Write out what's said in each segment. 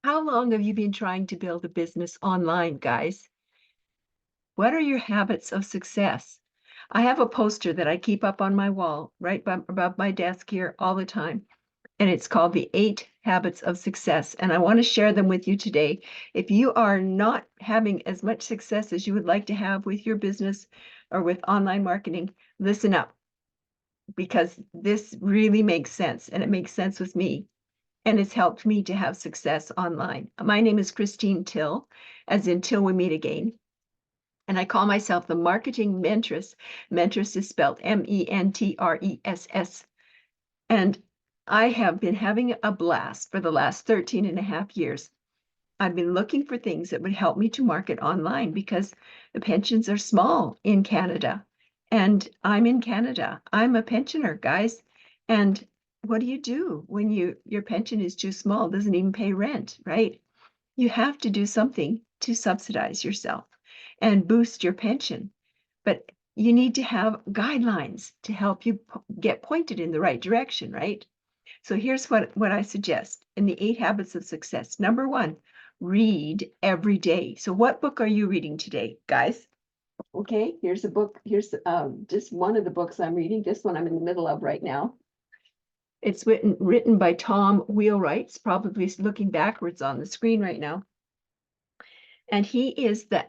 How long have you been trying to build a business online, guys? What are your habits of success? I have a poster that I keep up on my wall right above my desk here all the time, and it's called The 8 Habits of Success. And I want to share them with you today. If you are not having as much success as you would like to have with your business or with online marketing, listen up because this really makes sense and it makes sense with me. And it's helped me to have success online. My name is Christine Till, as in Till We Meet Again. And I call myself the marketing mentress. Mentress is spelled Mentress. And I have been having a blast for the last 13 and a half years. I've been looking for things that would help me to market online because the pensions are small in Canada. And I'm in Canada. I'm a pensioner, guys. And what do you do when your pension is too small, doesn't even pay rent, right? You have to do something to subsidize yourself and boost your pension. But you need to have guidelines to help you get pointed in the right direction, right? So here's what I suggest in the 8 Habits of Success. Number 1, read every day. So what book are you reading today, guys? Okay, here's a book. Here's just one of the books I'm reading. This one I'm in the middle of right now. It's written by Tom Wheelwright, probably looking backwards on the screen right now. And he is the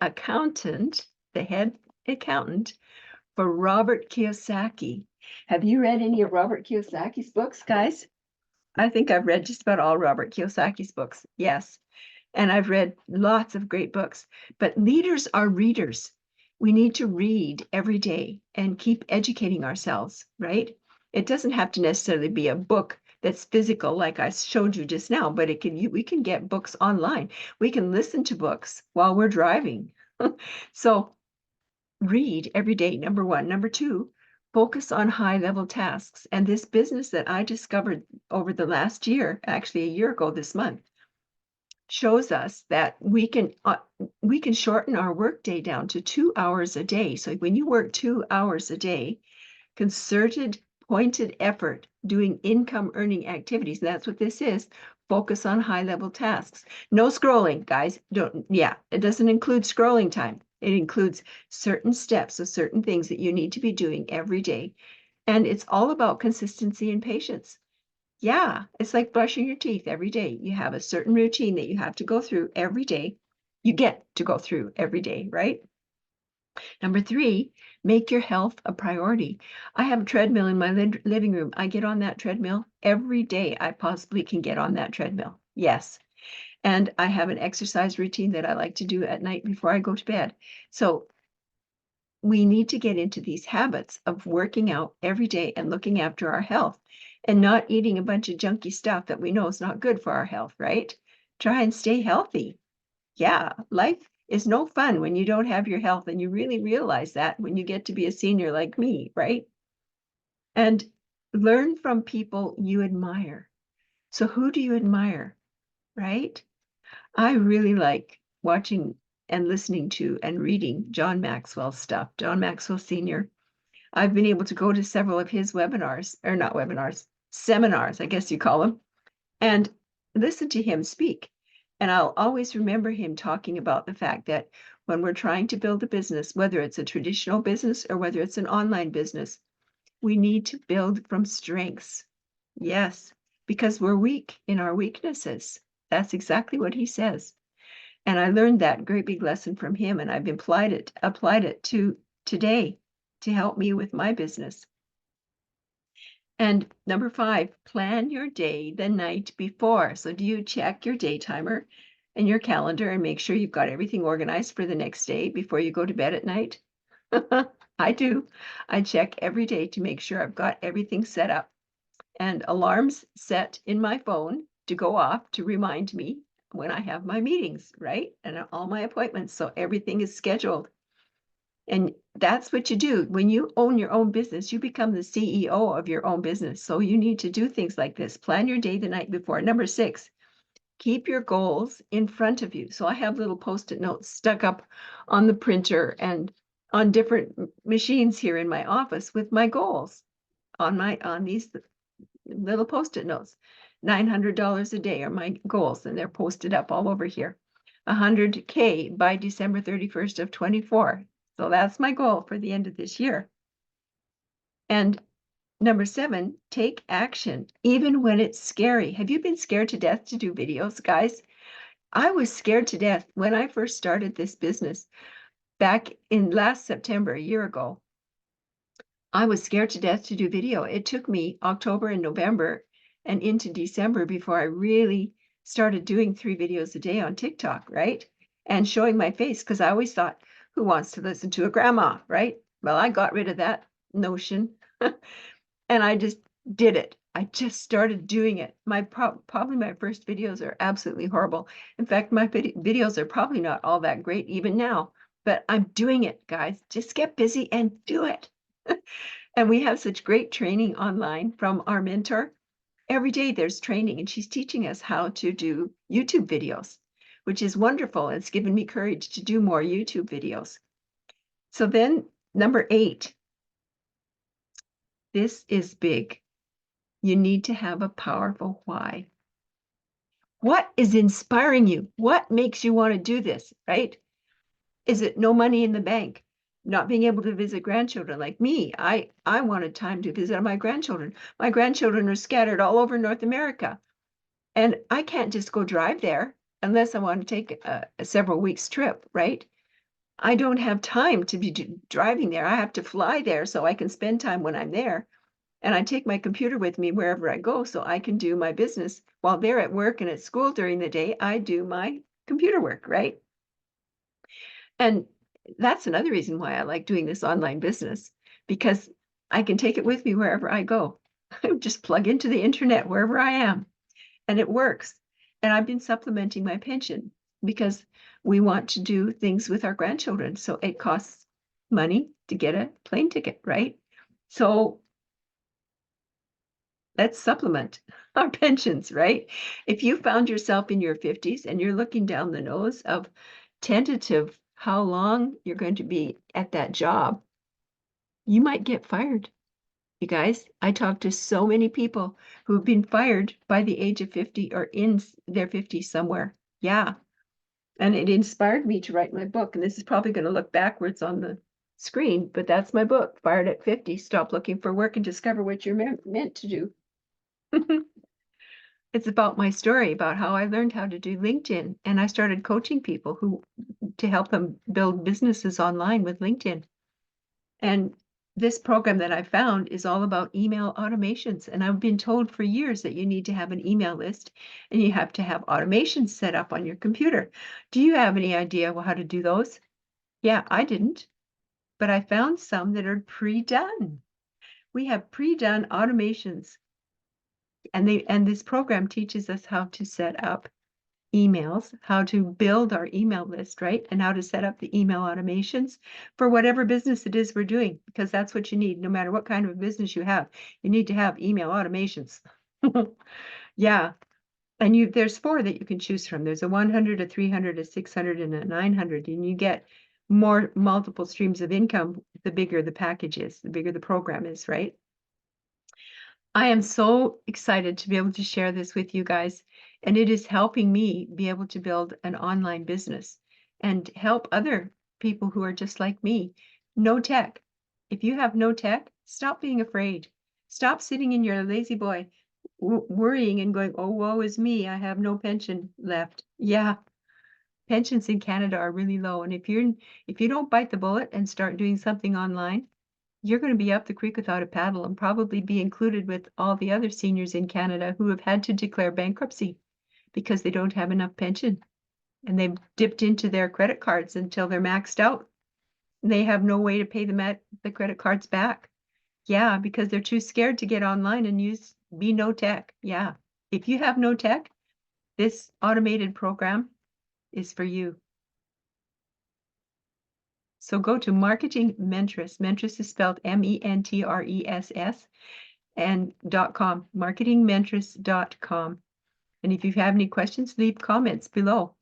accountant, the head accountant for Robert Kiyosaki. Have you read any of Robert Kiyosaki's books, guys? I think I've read just about all Robert Kiyosaki's books. Yes. And I've read lots of great books. But leaders are readers. We need to read every day and keep educating ourselves, right? It doesn't have to necessarily be a book that's physical, like I showed you just now, but we can get books online. We can listen to books while we're driving. So read every day, number 1. Number 2, focus on high-level tasks. And this business that I discovered over the last year, actually a year ago this month, shows us that we can shorten our workday down to 2 hours a day. So when you work 2 hours a day, concerted, pointed effort, doing income earning activities, that's what this is. Focus on high-level tasks. No scrolling, guys. It doesn't include scrolling time. It includes certain steps of certain things that you need to be doing every day. And it's all about consistency and patience. Yeah, it's like brushing your teeth every day. You have a certain routine that you have to go through every day. You get to go through every day, right? Number 3, make your health a priority. I have a treadmill in my living room. I get on that treadmill every day. I possibly can get on that treadmill. Yes. And I have an exercise routine that I like to do at night before I go to bed. So we need to get into these habits of working out every day and looking after our health and not eating a bunch of junky stuff that we know is not good for our health, right? Try and stay healthy. Yeah, life is no fun when you don't have your health, and you really realize that when you get to be a senior like me, right? And learn from people you admire. So who do you admire, right? I really like watching and listening to and reading John Maxwell's stuff, John Maxwell Sr. I've been able to go to several of his webinars, or not webinars, seminars, I guess you call them, and listen to him speak. And I'll always remember him talking about the fact that when we're trying to build a business, whether it's a traditional business or whether it's an online business, we need to build from strengths. Yes, because we're weak in our weaknesses. That's exactly what he says. And I learned that great big lesson from him, and I've applied it to today to help me with my business. And number 5, plan your day the night before. So do you check your day timer and your calendar and make sure you've got everything organized for the next day before you go to bed at night? I do. I check every day to make sure I've got everything set up and alarms set in my phone to go off to remind me when I have my meetings, right? And all my appointments. So everything is scheduled. And that's what you do. When you own your own business, you become the CEO of your own business. So you need to do things like this. Plan your day the night before. Number 6, keep your goals in front of you. So I have little Post-it notes stuck up on the printer and on different machines here in my office with my goals on these little Post-it notes. $900 a day are my goals, and they're posted up all over here. 100K by December 31st of 24. So that's my goal for the end of this year. And number 7, take action, even when it's scary. Have you been scared to death to do videos, guys? I was scared to death when I first started this business back in last September, a year ago. I was scared to death to do video. It took me October and November and into December before I really started doing 3 videos a day on TikTok, right? And showing my face, because I always thought, who wants to listen to a grandma, right? Well, I got rid of that notion and I just did it. I just started doing it. Probably my first videos are absolutely horrible. In fact, my videos are probably not all that great even now, but I'm doing it, guys. Just get busy and do it. And we have such great training online from our mentor. Every day there's training, and she's teaching us how to do YouTube videos, which is wonderful. It's given me courage to do more YouTube videos. So then number 8, this is big. You need to have a powerful why. What is inspiring you? What makes you want to do this, right? Is it no money in the bank? Not being able to visit grandchildren like me? I wanted time to visit my grandchildren. My grandchildren are scattered all over North America, and I can't just go drive there unless I want to take a several weeks trip, right? I don't have time to be driving there. I have to fly there so I can spend time when I'm there. And I take my computer with me wherever I go so I can do my business while they're at work and at school during the day. I do my computer work, right? And that's another reason why I like doing this online business, because I can take it with me wherever I go. I just plug into the internet wherever I am, and it works. And I've been supplementing my pension because we want to do things with our grandchildren. So it costs money to get a plane ticket, right? So let's supplement our pensions, right? If you found yourself in your 50s and you're looking down the nose of tentative how long you're going to be at that job, you might get fired. You guys, I talked to so many people who've been fired by the age of 50 or in their 50s somewhere. Yeah. And it inspired me to write my book. And this is probably going to look backwards on the screen, but that's my book, Fired at 50, Stop Looking for Work and Discover What You're Meant to Do. It's about my story, about how I learned how to do LinkedIn, and I started coaching people to help them build businesses online with LinkedIn. And this program that I found is all about email automations. And I've been told for years that you need to have an email list and you have to have automations set up on your computer. Do you have any idea how to do those? Yeah, I didn't, but I found some that are pre-done. We have pre-done automations. And this program teaches us how to set up emails, how to build our email list, right? And how to set up the email automations for whatever business it is we're doing, because that's what you need. No matter what kind of business you have, you need to have email automations. Yeah. And there's 4 that you can choose from. There's a 100, a 300, a 600, and a 900. And you get multiple streams of income, the bigger the package is, the bigger the program is, right? I am so excited to be able to share this with you guys, and it is helping me be able to build an online business and help other people who are just like me. No tech. If you have no tech, stop being afraid. Stop sitting in your lazy boy worrying and going, oh, woe is me, I have no pension left. Yeah, pensions in Canada are really low, and if you don't bite the bullet and start doing something online, you're going to be up the creek without a paddle and probably be included with all the other seniors in Canada who have had to declare bankruptcy because they don't have enough pension and they've dipped into their credit cards until they're maxed out. They have no way to pay the credit cards back. Yeah, because they're too scared to get online and be no tech. Yeah. If you have no tech, this automated program is for you. So go to Marketing Mentress. Mentress is spelled MENTRESS and .com, marketingmentress.com. And if you have any questions, leave comments below.